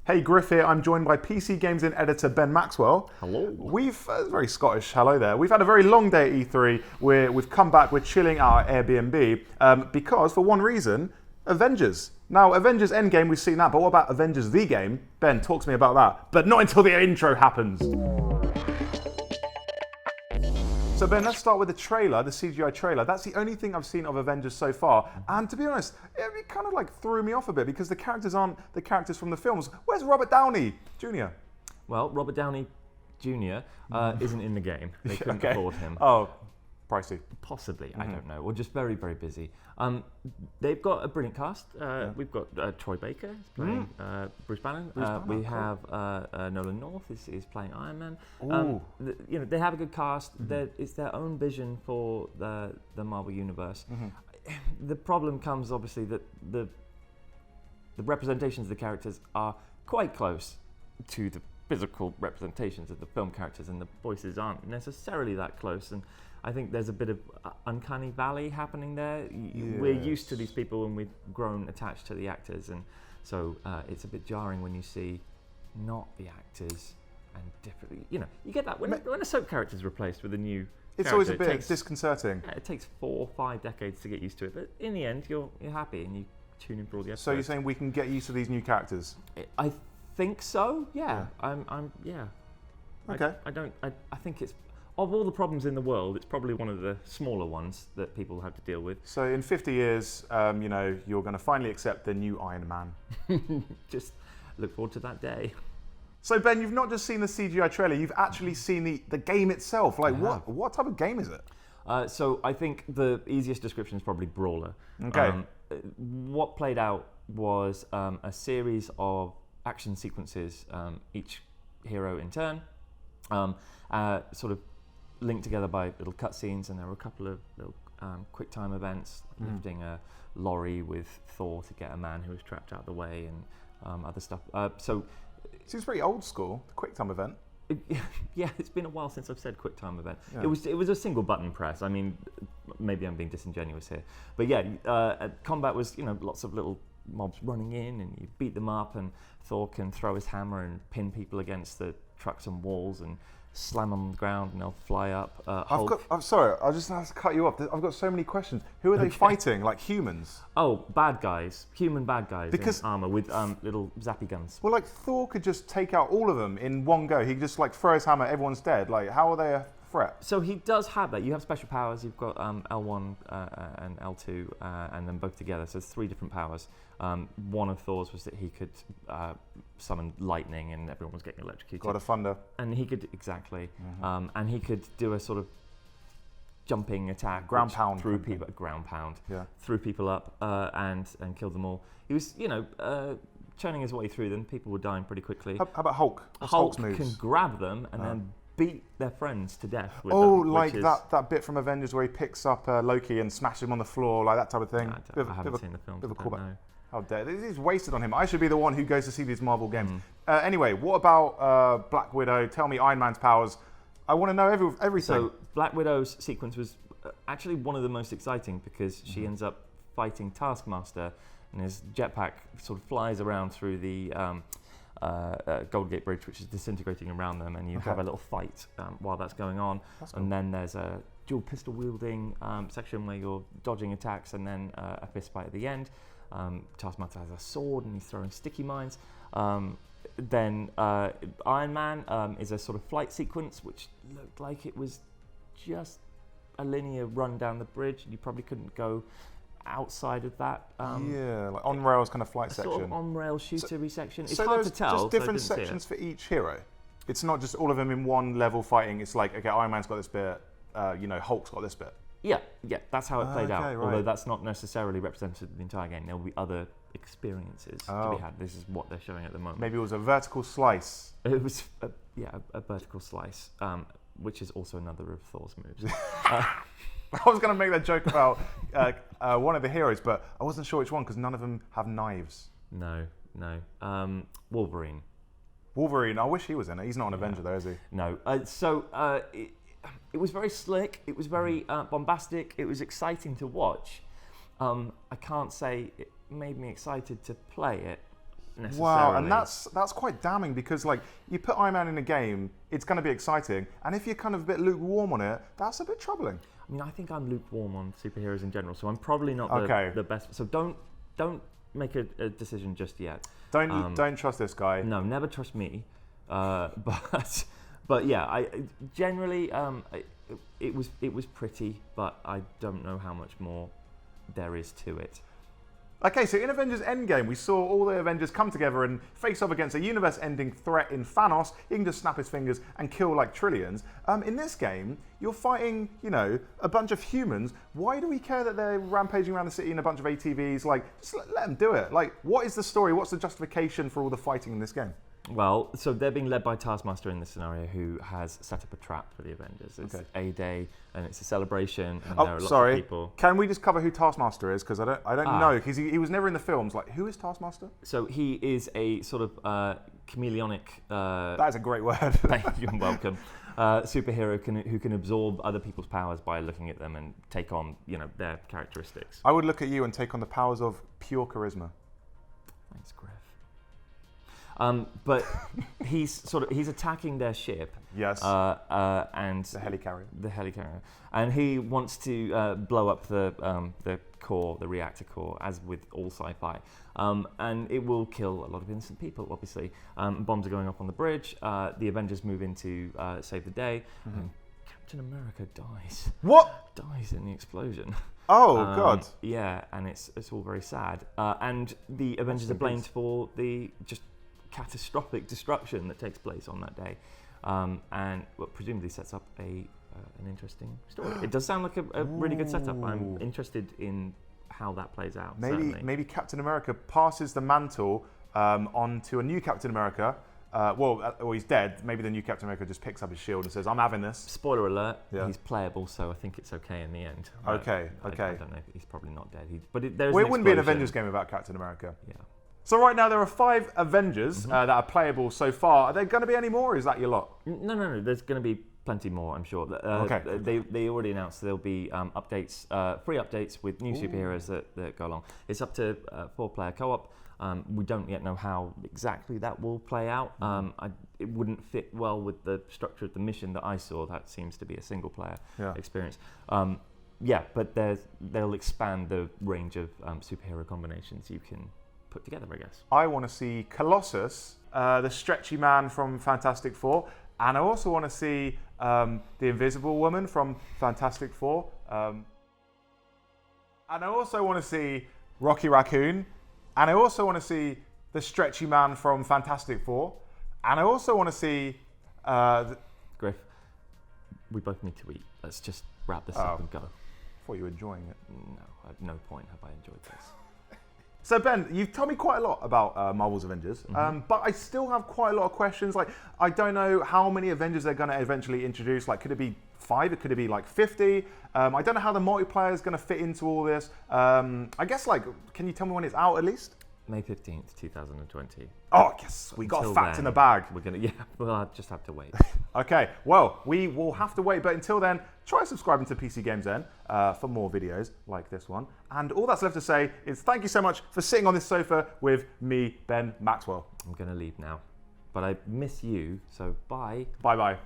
Hey, Griff here. I'm joined by PC Games In editor Ben Maxwell. Hello. We've, very Scottish, hello there. We've had a very long day at E3. We've come back, we're chilling at our Airbnb because, for one reason, Avengers. Now, Avengers Endgame, we've seen that, but what about Avengers The Game? Ben, talk to me about that. But not until the intro happens. So Ben, let's start with the trailer, the CGI trailer. That's the only thing I've seen of Avengers so far. And to be honest, it kind of like threw me off a bit because the characters aren't the characters from the films. Where's Robert Downey Jr.? Well, Robert Downey Jr. Isn't in the game. They couldn't afford him. Oh, pricey. Possibly, I don't know. Or just very, very busy. They've got a brilliant cast. We've got Troy Baker playing Bruce Banner. We have Nolan North is playing Iron Man. They have a good cast. It's their own vision for the Marvel Universe. The problem comes, obviously, that the representations of the characters are quite close to the physical representations of the film characters, and the voices aren't necessarily that close. And I think there's a bit of uncanny valley happening there. We're used to these people and we've grown attached to the actors, and so it's a bit jarring when you see not the actors and differently. You get that when a soap character is replaced with a new. It's character, always a bit disconcerting. It takes 4 or 5 decades to get used to it, but in the end, you're happy and you tune in for all the episodes. So you're saying we can get used to these new characters? I think so. Yeah. I'm. Yeah. Okay. I think it's. Of all the problems in the world, it's probably one of the smaller ones that people have to deal with. So in 50 years, you're going to finally accept the new Iron Man. Just look forward to that day. So Ben, you've not just seen the CGI trailer, you've actually seen the game itself. Like what type of game is it? So I think the easiest description is probably Brawler. Okay. What played out was a series of action sequences, each hero in turn, sort of linked together by little cutscenes, and there were a couple of little quick time events, lifting a lorry with Thor to get a man who was trapped out of the way, and other stuff. So seems pretty old school, the quick time event. Yeah, it's been a while since I've said quick time event. Yeah. It was a single button press. I mean, maybe I'm being disingenuous here, but yeah, combat was lots of little mobs running in, and you beat them up, and Thor can throw his hammer and pin people against the trucks and walls and slam them on the ground, and they'll fly up. I'm sorry, I just have to cut you off. I've got so many questions. Who are they fighting? Like humans? Oh, bad guys, human bad guys in armor with little zappy guns. Well, like Thor could just take out all of them in one go. He could just like throw his hammer, everyone's dead. Like, how are they a threat? So he does have that. You have special powers. You've got L1 and L2, and then both together. So it's 3 different powers. One of Thor's was that he could summon lightning, and everyone was getting electrocuted. God of Thunder. And he could and he could do a sort of jumping attack, ground pound through people. Ground pound. Yeah. Threw people up and killed them all. He was churning his way through them. People were dying pretty quickly. How about Hulk? What's Hulk Hulk's moves? can grab them and then beat their friends to death with them, like that bit from Avengers where he picks up Loki and smashes him on the floor, like that type of thing. I haven't seen the film. Bit of a callback. How dare this is wasted on him. I should be the one who goes to see these Marvel games. Anyway, what about Black Widow? Tell me Iron Man's powers. I want to know everything. So Black Widow's sequence was actually one of the most exciting because she ends up fighting Taskmaster, and his jetpack sort of flies around through the Golden Gate Bridge, which is disintegrating around them, and you have a little fight while that's going on. That's cool. And then there's a dual pistol wielding section where you're dodging attacks, and then a fist fight at the end. Taskmaster has a sword and he's throwing sticky mines. Then Iron Man is a sort of flight sequence which looked like it was just a linear run down the bridge. You probably couldn't go outside of that. Like on rails kind of flight section. Sort of on rail shootery section. It's so hard to tell. Just different sections for each hero. It's not just all of them in one level fighting. It's like, okay, Iron Man's got this bit. Hulk's got this bit. Yeah, that's how it played out. Right. Although that's not necessarily represented in the entire game. There will be other experiences to be had. This is what they're showing at the moment. Maybe it was a vertical slice. It was, a vertical slice, which is also another of Thor's moves. I was going to make that joke about one of the heroes, but I wasn't sure which one because none of them have knives. No. Wolverine. Wolverine, I wish he was in it. He's not an Avenger though, is he? No. It was very slick. It was very bombastic. It was exciting to watch. I can't say it made me excited to play it. necessarily. Wow, and that's quite damning because like you put Iron Man in a game, it's going to be exciting, and if you're kind of a bit lukewarm on it, that's a bit troubling. I mean, I think I'm lukewarm on superheroes in general, so I'm probably not the best. So don't make a decision just yet. Don't trust this guy. No, never trust me. But yeah, I generally it was pretty, but I don't know how much more there is to it. Okay, so in Avengers Endgame, we saw all the Avengers come together and face off against a universe-ending threat in Thanos. He can just snap his fingers and kill like trillions. In this game, you're fighting, a bunch of humans. Why do we care that they're rampaging around the city in a bunch of ATVs? Like, just let them do it. Like, what is the story? What's the justification for all the fighting in this game? Well, so they're being led by Taskmaster in this scenario, who has set up a trap for the Avengers. It's A-Day, and it's a celebration, and there are lots of people. Can we just cover who Taskmaster is? Because I don't know, because he was never in the films. Like, who is Taskmaster? So he is a sort of chameleonic... that is a great word. You're welcome. Superhero who can absorb other people's powers by looking at them and take on, their characteristics. I would look at you and take on the powers of pure charisma. Thanks, Griff. But he's attacking their ship. Yes. And the helicarrier. The helicarrier, and he wants to blow up the core, the reactor core, as with all sci-fi. And it will kill a lot of innocent people, obviously. Bombs are going up on the bridge. The Avengers move in to save the day. Mm-hmm. And Captain America dies. What? Dies in the explosion. Oh, God. Yeah, and it's all very sad. And the Avengers are blamed for the just catastrophic destruction that takes place on that day, and presumably sets up an interesting story. It does sound like a really good setup. I'm interested in how that plays out. Maybe Captain America passes the mantle on to a new Captain America. Well, he's dead. Maybe the new Captain America just picks up his shield and says, "I'm having this." Spoiler alert: he's playable, so I think it's okay in the end. Okay. I don't know. He's probably not dead. It wouldn't be an Avengers game without Captain America. Yeah. So right now there are 5 Avengers that are playable so far. Are there going to be any more, or is that your lot? No. There's going to be plenty more, I'm sure. Okay. They already announced there'll be updates, free updates with new superheroes that go along. It's up to 4-player co-op. We don't yet know how exactly that will play out. It wouldn't fit well with the structure of the mission that I saw. That seems to be a single-player experience. But they'll expand the range of superhero combinations you can put together, I guess. I want to see Colossus, the stretchy man from Fantastic Four, and I also want to see the Invisible Woman from Fantastic Four, and I also want to see Rocky Raccoon, and I also want to see the stretchy man from Fantastic Four, and I also want to see... Griff, we both need to eat. Let's just wrap this up and go. I thought you were enjoying it. No, at no point have I enjoyed this. So Ben, you've told me quite a lot about Marvel's Avengers, but I still have quite a lot of questions. Like, I don't know how many Avengers they're going to eventually introduce. Like, could it be 5? Could it be like 50? I don't know how the multiplayer is going to fit into all this. I guess, can you tell me when it's out at least? May 15th, 2020. Oh, yes, we got a fact in the bag. We'll just have to wait. Okay, well, we will have to wait, but until then, try subscribing to PC Games Zen for more videos like this one. And all that's left to say is thank you so much for sitting on this sofa with me, Ben Maxwell. I'm going to leave now, but I miss you, so bye. Bye-bye.